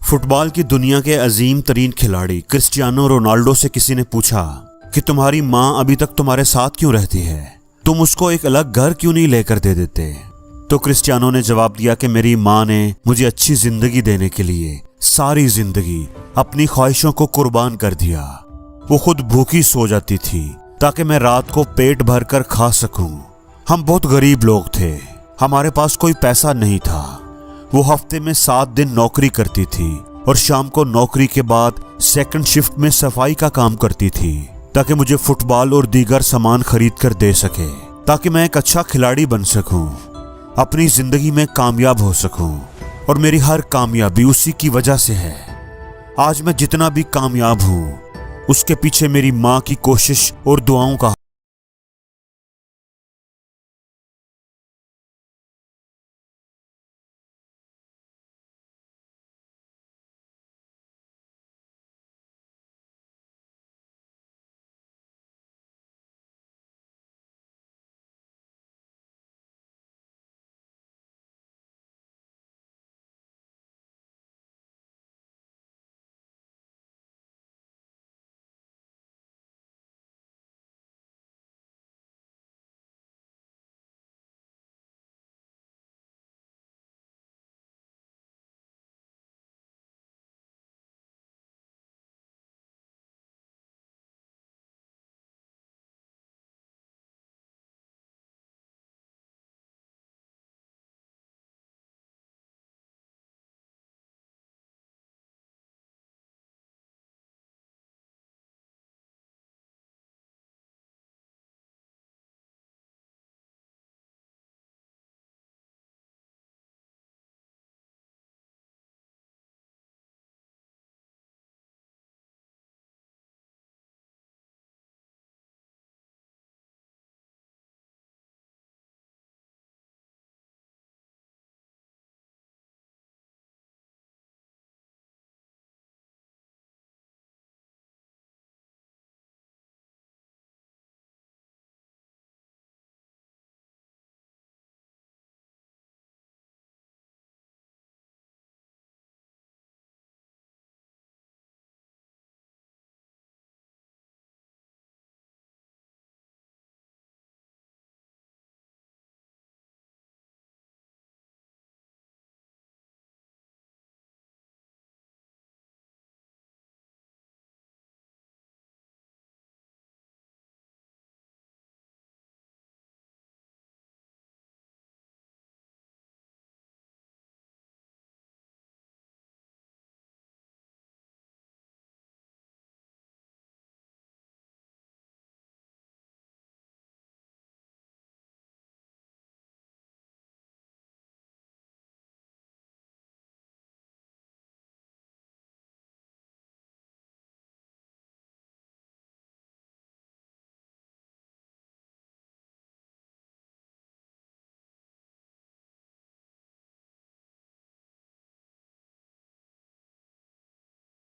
Football की दुनिया के अजीम तरीन खिलाड़ी क्रिस्टियानो रोनाल्डो से किसी ने पूछा कि तुम्हारी माँ अभी तक तुम्हारे साथ क्यों रहती है, तुम उसको एक अलग घर क्यों नहीं लेकर दे देते। तो क्रिस्टियानो ने जवाब दिया कि मेरी माँ ने मुझे अच्छी जिंदगी देने के लिए सारी जिंदगी अपनी ख्वाहिशों को कुर्बान कर दिया। वो खुद भूखी सो जाती थी ताकि मैं रात को पेट भर कर खा सकूं। हम बहुत गरीब लोग थे, हमारे पास कोई पैसा नहीं था। वो हफ्ते में 7 दिन नौकरी करती थी और शाम को नौकरी के बाद सेकंड शिफ्ट में सफाई का काम करती थी ताकि मुझे फुटबॉल और दीगर सामान खरीद कर दे सके, ताकि मैं एक अच्छा खिलाड़ी बन सकूं, अपनी जिंदगी में कामयाब हो सकूं। और मेरी हर कामयाबी उसी की वजह से है। आज मैं जितना भी कामयाब हूं उसके पीछे मेरी माँ की कोशिश और दुआओं का